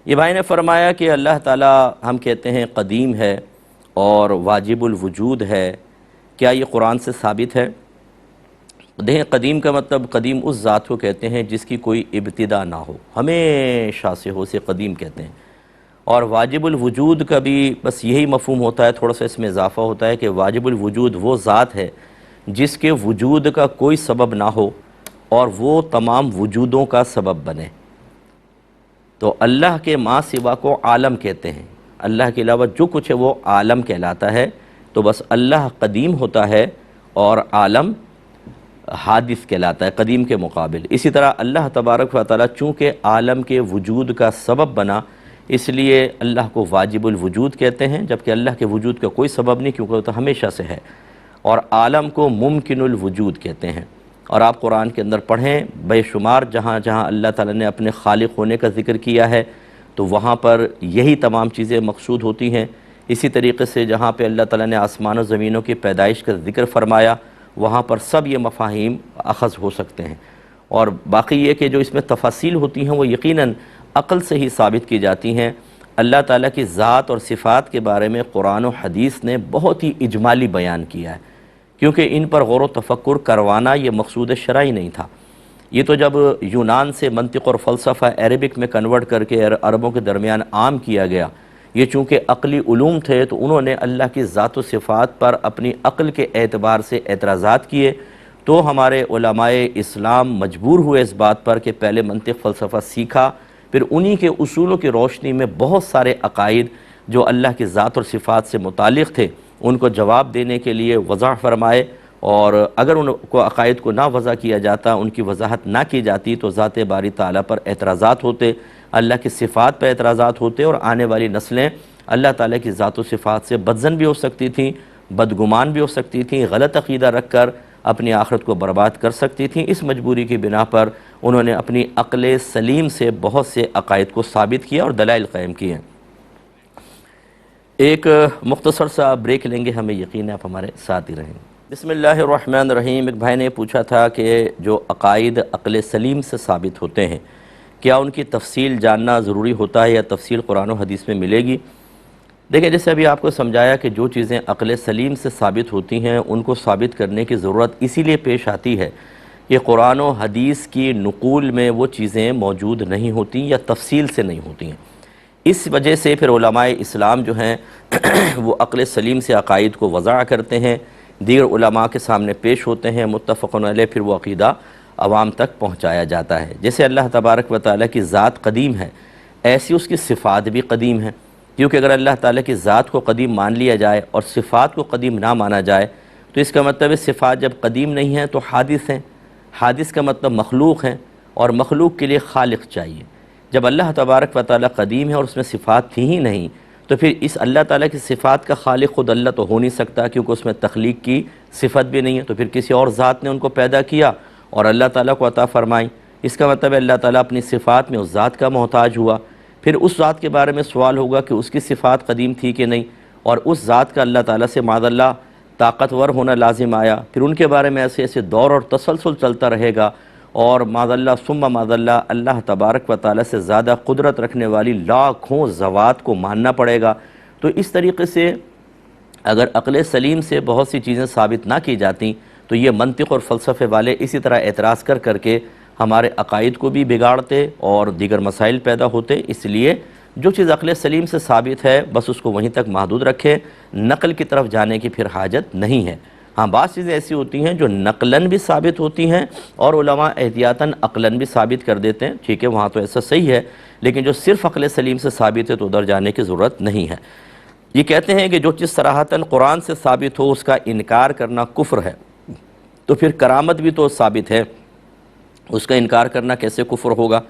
یہ بھائی نے فرمایا کہ اللہ تعالیٰ ہم کہتے ہیں قدیم ہے اور واجب الوجود ہے، کیا یہ قرآن سے ثابت ہے؟ دیکھیں، قدیم کا مطلب قدیم اس ذات کو کہتے ہیں جس کی کوئی ابتدا نہ ہو، ہمیشہ سے ہو، اسے قدیم کہتے ہیں۔ اور واجب الوجود کا بھی بس یہی مفہوم ہوتا ہے، تھوڑا سا اس میں اضافہ ہوتا ہے کہ واجب الوجود وہ ذات ہے جس کے وجود کا کوئی سبب نہ ہو اور وہ تمام وجودوں کا سبب بنے۔ تو اللہ کے ما سوا کو عالم کہتے ہیں، اللہ کے علاوہ جو کچھ ہے وہ عالم کہلاتا ہے۔ تو بس اللہ قدیم ہوتا ہے اور عالم حادث کہلاتا ہے قدیم کے مقابل۔ اسی طرح اللہ تبارک و تعالیٰ چونکہ عالم کے وجود کا سبب بنا، اس لیے اللہ کو واجب الوجود کہتے ہیں، جبکہ اللہ کے وجود کا کوئی سبب نہیں، کیونکہ وہ تو ہمیشہ سے ہے۔ اور عالم کو ممکن الوجود کہتے ہیں۔ اور آپ قرآن کے اندر پڑھیں، بے شمار جہاں جہاں اللہ تعالیٰ نے اپنے خالق ہونے کا ذکر کیا ہے تو وہاں پر یہی تمام چیزیں مقصود ہوتی ہیں۔ اسی طریقے سے جہاں پہ اللہ تعالیٰ نے آسمان و زمینوں کی پیدائش کا ذکر فرمایا، وہاں پر سب یہ مفاہیم اخذ ہو سکتے ہیں۔ اور باقی یہ کہ جو اس میں تفاصیل ہوتی ہیں وہ یقیناً عقل سے ہی ثابت کی جاتی ہیں۔ اللہ تعالیٰ کی ذات اور صفات کے بارے میں قرآن و حدیث نے بہت ہی اجمالی بیان کیا ہے، کیونکہ ان پر غور و تفکر کروانا یہ مقصود شرعی نہیں تھا۔ یہ تو جب یونان سے منطق اور فلسفہ عربک میں کنورٹ کر کے عربوں کے درمیان عام کیا گیا، یہ چونکہ عقلی علوم تھے تو انہوں نے اللہ کی ذات و صفات پر اپنی عقل کے اعتبار سے اعتراضات کیے، تو ہمارے علماء اسلام مجبور ہوئے اس بات پر کہ پہلے منطق فلسفہ سیکھا، پھر انہی کے اصولوں کی روشنی میں بہت سارے عقائد جو اللہ کی ذات اور صفات سے متعلق تھے ان کو جواب دینے کے لیے وضع فرمائے، اور اگر ان کو عقائد کو نہ وضع کیا جاتا، ان کی وضاحت نہ کی جاتی تو ذات باری تعالیٰ پر اعتراضات ہوتے، اللہ کی صفات پر اعتراضات ہوتے، اور آنے والی نسلیں اللہ تعالیٰ کی ذات و صفات سے بدظن بھی ہو سکتی تھیں، بدگمان بھی ہو سکتی تھیں، غلط عقیدہ رکھ کر اپنی آخرت کو برباد کر سکتی تھیں۔ اس مجبوری کی بنا پر انہوں نے اپنی عقل سلیم سے بہت سے عقائد کو ثابت کیا اور دلائل قائم کیے۔ ایک مختصر سا بریک لیں گے، ہمیں یقین ہے آپ ہمارے ساتھ ہی رہیں گے۔ بسم اللہ الرحمن الرحیم۔ ایک بھائی نے پوچھا تھا کہ جو عقائد عقل سلیم سے ثابت ہوتے ہیں، کیا ان کی تفصیل جاننا ضروری ہوتا ہے یا تفصیل قرآن و حدیث میں ملے گی؟ دیکھیں، جیسے ابھی آپ کو سمجھایا کہ جو چیزیں عقل سلیم سے ثابت ہوتی ہیں ان کو ثابت کرنے کی ضرورت اسی لیے پیش آتی ہے کہ قرآن و حدیث کی نقول میں وہ چیزیں موجود نہیں ہوتی یا تفصیل سے نہیں ہوتی ہیں۔ اس وجہ سے پھر علماء اسلام جو ہیں وہ عقل سلیم سے عقائد کو وضع کرتے ہیں، دیگر علماء کے سامنے پیش ہوتے ہیں، متفق علیہ، پھر وہ عقیدہ عوام تک پہنچایا جاتا ہے۔ جیسے اللہ تبارک و تعالیٰ کی ذات قدیم ہے، ایسی اس کی صفات بھی قدیم ہیں، کیونکہ اگر اللہ تعالیٰ کی ذات کو قدیم مان لیا جائے اور صفات کو قدیم نہ مانا جائے تو اس کا مطلب ہے صفات جب قدیم نہیں ہیں تو حادث ہیں، حادث کا مطلب مخلوق ہیں، اور مخلوق کے لیے خالق چاہیے۔ جب اللہ تبارک و تعالیٰ قدیم ہے اور اس میں صفات تھی ہی نہیں تو پھر اس اللہ تعالیٰ کی صفات کا خالق خود اللہ تو ہو نہیں سکتا، کیونکہ اس میں تخلیق کی صفت بھی نہیں ہے، تو پھر کسی اور ذات نے ان کو پیدا کیا اور اللہ تعالیٰ کو عطا فرمائی۔ اس کا مطلب ہے اللہ تعالیٰ اپنی صفات میں اس ذات کا محتاج ہوا، پھر اس ذات کے بارے میں سوال ہوگا کہ اس کی صفات قدیم تھی کہ نہیں، اور اس ذات کا اللہ تعالیٰ سے معاذ اللہ طاقتور ہونا لازم آیا، پھر ان کے بارے میں ایسے ایسے دور اور تسلسل چلتا رہے گا، اور معاذ اللہ ثم معاذ اللہ اللہ تبارک و تعالیٰ سے زیادہ قدرت رکھنے والی لاکھوں ذوات کو ماننا پڑے گا۔ تو اس طریقے سے اگر عقل سلیم سے بہت سی چیزیں ثابت نہ کی جاتیں تو یہ منطق اور فلسفے والے اسی طرح اعتراض کر کے ہمارے عقائد کو بھی بگاڑتے اور دیگر مسائل پیدا ہوتے۔ اس لیے جو چیز عقل سلیم سے ثابت ہے بس اس کو وہیں تک محدود رکھے، نقل کی طرف جانے کی پھر حاجت نہیں ہے۔ ہاں، بعض چیزیں ایسی ہوتی ہیں جو نقلاً بھی ثابت ہوتی ہیں اور علماء احتیاطاً عقلاً بھی ثابت کر دیتے ہیں، ٹھیک ہے، وہاں تو ایسا صحیح ہے، لیکن جو صرف عقل سلیم سے ثابت ہے تو ادھر جانے کی ضرورت نہیں ہے۔ یہ کہتے ہیں کہ جو چیز صراحتاً قرآن سے ثابت ہو اس کا انکار کرنا کفر ہے، تو پھر کرامت بھی تو ثابت ہے، اس کا انکار کرنا کیسے کفر ہوگا؟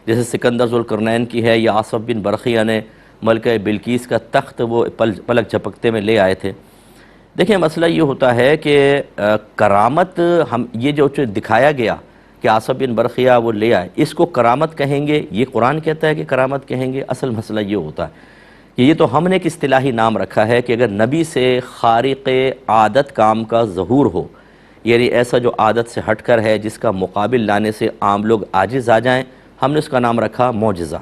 جیسے سکندر ذوالقرنین کی ہے، یا آصف بن برقیہ نے ملکہ بلقیس کا تخت وہ پلک جھپکتے میں لے آئے تھے۔ دیکھیں، مسئلہ یہ ہوتا ہے کہ کرامت یہ جو دکھایا گیا کہ آصف بن برقیہ وہ لے آئے، اس کو کرامت کہیں گے؟ یہ قرآن کہتا ہے کہ کرامت کہیں گے؟ اصل مسئلہ یہ ہوتا ہے کہ یہ تو ہم نے ایک اصطلاحی نام رکھا ہے کہ اگر نبی سے خارق عادت کام کا ظہور ہو، یعنی ایسا جو عادت سے ہٹ کر ہے جس کا مقابل لانے سے عام لوگ عاجز آ جائیں، ہم نے اس کا نام رکھا معجزہ۔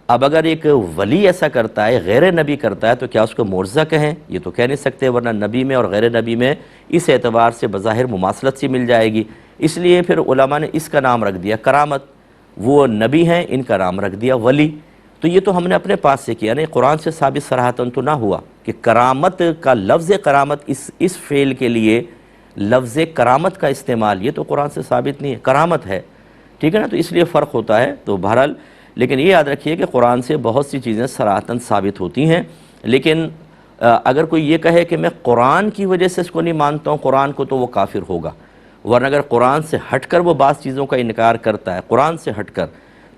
اب اگر ایک ولی ایسا کرتا ہے، غیر نبی کرتا ہے، تو کیا اس کو معجزہ کہیں؟ یہ تو کہہ نہیں سکتے، ورنہ نبی میں اور غیر نبی میں اس اعتبار سے بظاہر مماثلت سی مل جائے گی۔ اس لیے پھر علماء نے اس کا نام رکھ دیا کرامت، وہ نبی ہیں، ان کا نام رکھ دیا ولی۔ تو یہ تو ہم نے اپنے پاس سے کیا، نہیں قرآن سے ثابت صراحتاً تو نہ ہوا کہ کرامت کا لفظ کرامت اس فعل کے لیے لفظ کرامت کا استعمال، یہ تو قرآن سے ثابت نہیں ہے، کرامت ہے، ٹھیک ہے نا؟ تو اس لیے فرق ہوتا ہے۔ تو بہرحال لیکن یہ یاد رکھیے کہ قرآن سے بہت سی چیزیں صراحتاً ثابت ہوتی ہیں، لیکن اگر کوئی یہ کہے کہ میں قرآن کی وجہ سے اس کو نہیں مانتا ہوں قرآن کو، تو وہ کافر ہوگا۔ ورنہ اگر قرآن سے ہٹ کر وہ بعض چیزوں کا انکار کرتا ہے، قرآن سے ہٹ کر،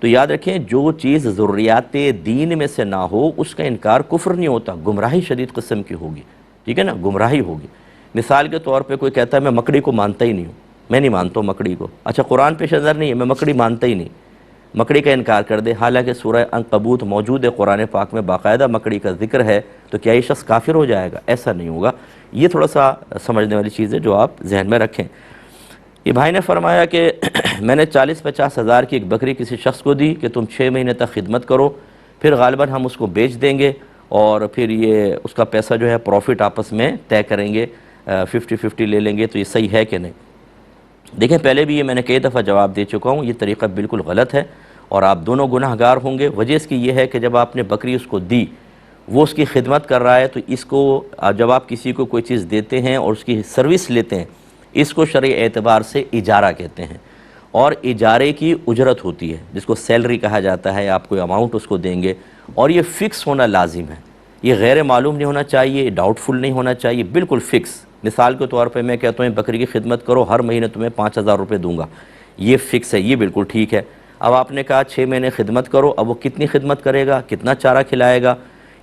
تو یاد رکھیں جو چیز ضروریات دین میں سے نہ ہو اس کا انکار کفر نہیں ہوتا، گمراہی شدید قسم کی ہوگی، ٹھیک ہے نا؟ گمراہی ہوگی۔ مثال کے طور پہ کوئی کہتا ہے میں مکڑی کو مانتا ہی نہیں ہوں، میں نہیں مانتا ہوں مکڑی کو، اچھا قرآن پیش نظر نہیں ہے، میں مکڑی مانتا ہی نہیں، مکڑی کا انکار کر دے، حالانکہ سورہ عنکبوت موجود ہے قرآن پاک میں، باقاعدہ مکڑی کا ذکر ہے، تو کیا یہ شخص کافر ہو جائے گا؟ ایسا نہیں ہوگا۔ یہ تھوڑا سا سمجھنے والی چیز ہے جو آپ ذہن میں رکھیں۔ یہ بھائی نے فرمایا کہ میں نے 40-50 ہزار کی ایک بکری کسی شخص کو دی کہ تم 6 مہینے تک خدمت کرو، پھر غالباً ہم اس کو بیچ دیں گے اور پھر یہ اس کا پیسہ جو ہے پروفٹ آپس میں طے کریں گے، 50-50 لے لیں گے، تو یہ صحیح ہے کہ نہیں؟ دیکھیں پہلے بھی یہ میں نے کئی دفعہ جواب دے چکا ہوں، یہ طریقہ بالکل غلط ہے اور آپ دونوں گناہ گار ہوں گے۔ وجہ اس کی یہ ہے کہ جب آپ نے بکری اس کو دی، وہ اس کی خدمت کر رہا ہے، تو اس کو جب آپ کسی کو کوئی چیز دیتے ہیں اور اس کی سروس لیتے ہیں، اس کو شرعی اعتبار سے اجارہ کہتے ہیں، اور اجارے کی اجرت ہوتی ہے جس کو سیلری کہا جاتا ہے، آپ کوئی اماؤنٹ اس کو دیں گے، اور یہ فکس ہونا لازم ہے، یہ غیر معلوم نہیں ہونا چاہیے، ڈاؤٹ فل نہیں ہونا چاہیے، بالکل فکس۔ مثال کے طور پہ میں کہتا ہوں بکری کی خدمت کرو، ہر مہینے تمہیں 5,000 روپے دوں گا، یہ فکس ہے، یہ بالکل ٹھیک ہے۔ اب آپ نے کہا 6 مہینے خدمت کرو، اب وہ کتنی خدمت کرے گا، کتنا چارہ کھلائے گا،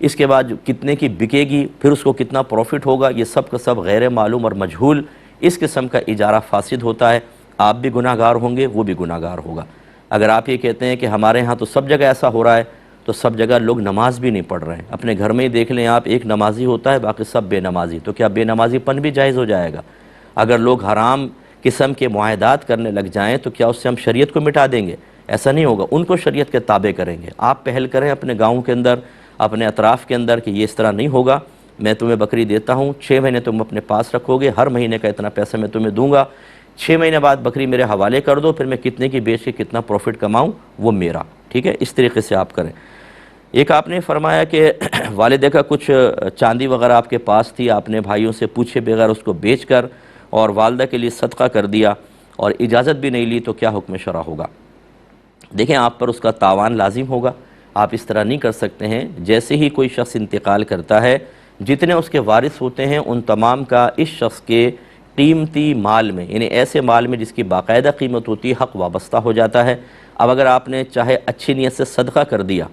اس کے بعد کتنے کی بکے گی، پھر اس کو کتنا پروفٹ ہوگا، یہ سب کا سب غیر معلوم اور مجہول، اس قسم کا اجارہ فاسد ہوتا ہے، آپ بھی گناہ گار ہوں گے، وہ بھی گناہ گار ہوگا۔ اگر آپ یہ کہتے ہیں کہ ہمارے ہاں تو سب جگہ ایسا ہو رہا ہے، تو سب جگہ لوگ نماز بھی نہیں پڑھ رہے ہیں، اپنے گھر میں ہی دیکھ لیں آپ، ایک نمازی ہوتا ہے باقی سب بے نمازی، تو کیا بے نمازی پن بھی جائز ہو جائے گا؟ اگر لوگ حرام قسم کے معاہدات کرنے لگ جائیں تو کیا اس سے ہم شریعت کو مٹا دیں گے؟ ایسا نہیں ہوگا، ان کو شریعت کے تابع کریں گے۔ آپ پہل کریں اپنے گاؤں کے اندر، اپنے اطراف کے اندر کہ یہ اس طرح نہیں ہوگا، میں تمہیں بکری دیتا ہوں، 6 مہینے تم اپنے پاس رکھو گے، ہر مہینے کا اتنا پیسہ میں تمہیں دوں گا، 6 مہینے بعد بکری میرے حوالے کر دو، پھر میں کتنے کی بیچ کے کتنا پروفٹ کماؤں وہ میرا، ٹھیک ہے؟ اس طریقے سے آپ کریں۔ ایک آپ نے فرمایا کہ والدہ کا کچھ چاندی وغیرہ آپ کے پاس تھی، آپ نے بھائیوں سے پوچھے بغیر اس کو بیچ کر اور والدہ کے لیے صدقہ کر دیا اور اجازت بھی نہیں لی، تو کیا حکم شرع ہوگا؟ دیکھیں آپ پر اس کا تاوان لازم ہوگا، آپ اس طرح نہیں کر سکتے ہیں۔ جیسے ہی کوئی شخص انتقال کرتا ہے، جتنے اس کے وارث ہوتے ہیں ان تمام کا اس شخص کے قیمتی مال میں، یعنی ایسے مال میں جس کی باقاعدہ قیمت ہوتی ہے، حق وابستہ ہو جاتا ہے۔ اب اگر آپ نے چاہے اچھی نیت سے صدقہ کر دیا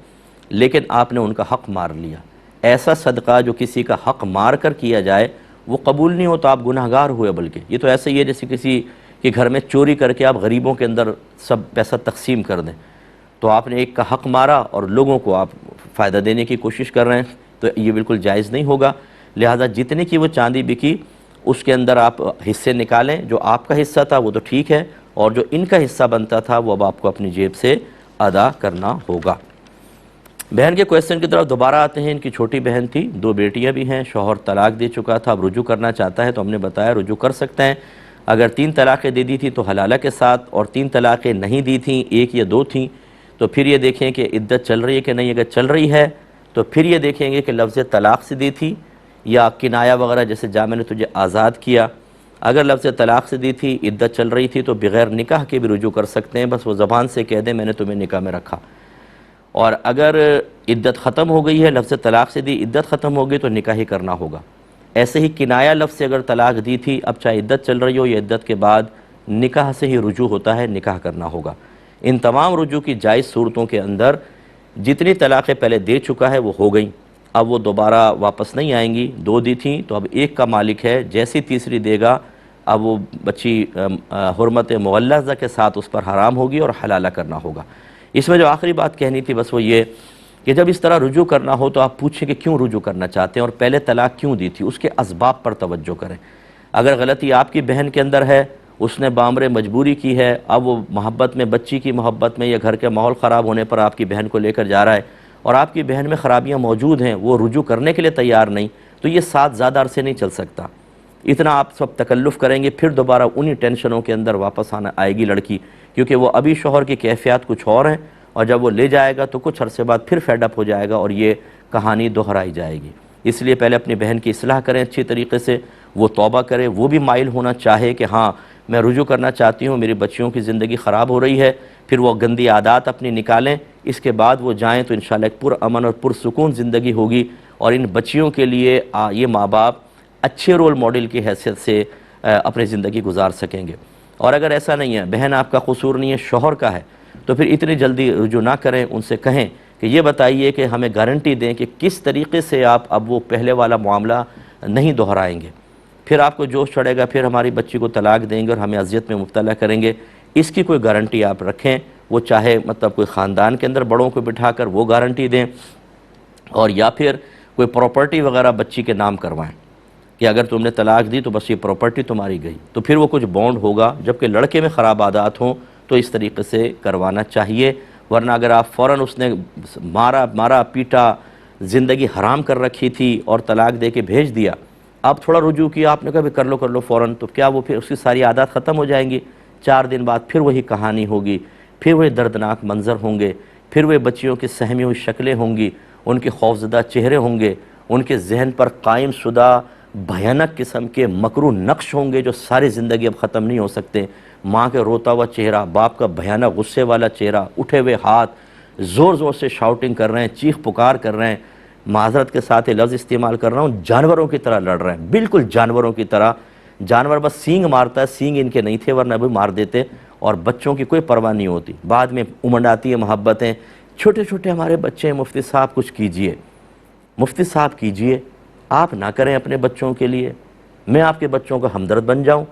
لیکن آپ نے ان کا حق مار لیا، ایسا صدقہ جو کسی کا حق مار کر کیا جائے وہ قبول نہیں ہوتا، آپ گناہ گار ہوئے۔ بلکہ یہ تو ایسا ہی ہے جیسے کسی کے گھر میں چوری کر کے آپ غریبوں کے اندر سب پیسہ تقسیم کر دیں، تو آپ نے ایک کا حق مارا اور لوگوں کو آپ فائدہ دینے کی کوشش کر رہے ہیں، تو یہ بالکل جائز نہیں ہوگا۔ لہٰذا جتنے کی وہ چاندی بکی اس کے اندر آپ حصے نکالیں، جو آپ کا حصہ تھا وہ تو ٹھیک ہے، اور جو ان کا حصہ بنتا تھا وہ اب آپ کو اپنی جیب سے ادا کرنا ہوگا۔ بہن کے کویسچن کی طرف دوبارہ آتے ہیں۔ ان کی چھوٹی بہن تھی، 2 بیٹیاں بھی ہیں، شوہر طلاق دے چکا تھا، اب رجوع کرنا چاہتا ہے، تو ہم نے بتایا رجوع کر سکتے ہیں۔ اگر 3 طلاقیں دے دی تھی تو حلالہ کے ساتھ، اور 3 طلاقیں نہیں دی تھیں، 1 یا 2 تھیں، تو پھر یہ دیکھیں کہ عدت چل رہی ہے کہ نہیں۔ اگر چل رہی ہے تو پھر یہ دیکھیں گے کہ لفظ طلاق سے دی تھی یا کنایہ وغیرہ جیسے جا میں نے تجھے آزاد کیا۔ اگر لفظ طلاق سے دی تھی، عدت چل رہی تھی، تو بغیر نکاح کے بھی رجوع کر سکتے ہیں، بس وہ زبان سے کہہ دیں میں نے تمہیں نکاح میں رکھا۔ اور اگر عدت ختم ہو گئی ہے، لفظ طلاق سے دی، عدت ختم ہو گئی تو نکاح ہی کرنا ہوگا۔ ایسے ہی کنایہ لفظ سے اگر طلاق دی تھی، اب چاہے عدت چل رہی ہو یا عدت کے بعد، نکاح سے ہی رجوع ہوتا ہے، نکاح کرنا ہوگا۔ ان تمام رجوع کی جائز صورتوں کے اندر جتنی طلاقیں پہلے دے چکا ہے وہ ہو گئیں، اب وہ دوبارہ واپس نہیں آئیں گی۔ 2 دی تھیں تو اب 1 کا مالک ہے، جیسی تیسری دے گا اب وہ بچی حرمت مغلظہ کے ساتھ اس پر حرام ہوگی اور حلالہ کرنا ہوگا۔ اس میں جو آخری بات کہنی تھی بس وہ یہ کہ جب اس طرح رجوع کرنا ہو تو آپ پوچھیں کہ کیوں رجوع کرنا چاہتے ہیں اور پہلے طلاق کیوں دی تھی، اس کے اسباب پر توجہ کریں۔ اگر غلطی آپ کی بہن کے اندر ہے، اس نے بامر مجبوری کی ہے، اب وہ محبت میں، بچی کی محبت میں یا گھر کے ماحول خراب ہونے پر آپ کی بہن کو لے کر جا رہا ہے، اور آپ کی بہن میں خرابیاں موجود ہیں، وہ رجوع کرنے کے لیے تیار نہیں، تو یہ ساتھ زیادہ عرصے نہیں چل سکتا۔ اتنا آپ سب تکلف کریں گے، پھر دوبارہ انہی ٹینشنوں کے اندر واپس آئے گی لڑکی، کیونکہ وہ ابھی شوہر کی کیفیات کچھ اور ہیں، اور جب وہ لے جائے گا تو کچھ عرصے بعد پھر فیڈ اپ ہو جائے گا اور یہ کہانی دہرائی جائے گی۔ اس لیے پہلے اپنی بہن کی اصلاح کریں اچھی طریقے سے، وہ توبہ کرے، وہ بھی مائل ہونا چاہے کہ ہاں میں رجوع کرنا چاہتی ہوں، میری بچیوں کی زندگی خراب ہو رہی ہے، پھر وہ گندی عادات اپنی نکالیں، اس کے بعد وہ جائیں تو انشاءاللہ ایک پرامن اور پرسکون زندگی ہوگی، اور ان بچیوں کے لیے یہ ماں باپ اچھے رول ماڈل کی حیثیت سے اپنی زندگی گزار سکیں گے۔ اور اگر ایسا نہیں ہے، بہن آپ کا قصور نہیں ہے، شوہر کا ہے، تو پھر اتنی جلدی رجوع نہ کریں، ان سے کہیں کہ یہ بتائیے کہ ہمیں گارنٹی دیں کہ کس طریقے سے آپ اب وہ پہلے والا معاملہ نہیں دہرائیں گے، پھر آپ کو جوش چڑھے گا، پھر ہماری بچی کو طلاق دیں گے اور ہمیں اذیت میں مبتلا کریں گے، اس کی کوئی گارنٹی آپ رکھیں، وہ چاہے مطلب کوئی خاندان کے اندر بڑوں کو بٹھا کر وہ گارنٹی دیں، اور یا پھر کوئی پراپرٹی وغیرہ بچی کے نام کروائیں کہ اگر تم نے طلاق دی تو بس یہ پراپرٹی تمہاری گئی، تو پھر وہ کچھ بانڈ ہوگا، جبکہ لڑکے میں خراب عادات ہوں تو اس طریقے سے کروانا چاہیے، ورنہ اگر آپ فوراً اس نے مارا پیٹا، زندگی حرام کر رکھی تھی اور طلاق دے کے بھیج دیا، آپ تھوڑا رجوع کیا، آپ نے کہا بھی کر لو فوراً، تو کیا وہ پھر اس کی ساری عادات ختم ہو جائیں گی؟ 4 دن بعد پھر وہی کہانی ہوگی، پھر وہی دردناک منظر ہوں گے، پھر وہ بچیوں کی سہمی ہوئی شکلیں ہوں گی، ان کے خوفزدہ چہرے ہوں گے، ان کے ذہن پر قائم شدہ بھیانک قسم کے مکروہ نقش ہوں گے جو ساری زندگی اب ختم نہیں ہو سکتے۔ ماں کے روتا ہوا چہرہ، باپ کا بھیانک غصے والا چہرہ، اٹھے ہوئے ہاتھ، زور زور سے شاؤٹنگ کر رہے ہیں، چیخ پکار کر رہے ہیں، معذرت کے ساتھ یہ لفظ استعمال کر رہا ہوں، جانوروں کی طرح لڑ رہے ہیں، بالکل جانوروں کی طرح۔ جانور بس سینگ مارتا ہے، سینگ ان کے نہیں تھے ورنہ بھی مار دیتے، اور بچوں کی کوئی پرواہ نہیں ہوتی، بعد میں امنڈ آتی ہے محبتیں، چھوٹے چھوٹے ہمارے بچے ہیں، مفتی صاحب کچھ کیجئے، مفتی صاحب کیجئے، آپ نہ کریں اپنے بچوں کے لیے، میں آپ کے بچوں کا ہمدرد بن جاؤں،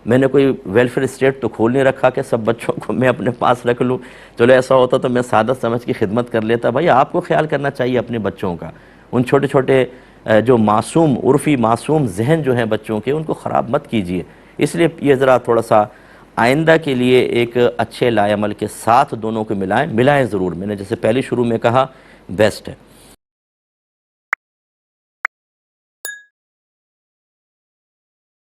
میں نے کوئی ویلفیئر اسٹیٹ تو کھول نہیں رکھا کہ سب بچوں کو میں اپنے پاس رکھ لوں، چلو ایسا ہوتا تو میں سادہ سمجھ کی خدمت کر لیتا۔ بھائی آپ کو خیال کرنا چاہیے اپنے بچوں کا، ان چھوٹے چھوٹے جو معصوم عرفی معصوم ذہن جو ہیں بچوں کے، ان کو خراب مت کیجئے۔ اس لیے یہ ذرا تھوڑا سا آئندہ کے لیے ایک اچھے لائے عمل کے ساتھ دونوں کو ملائیں ضرور، میں نے جیسے پہلے شروع میں کہا بیسٹ ہے۔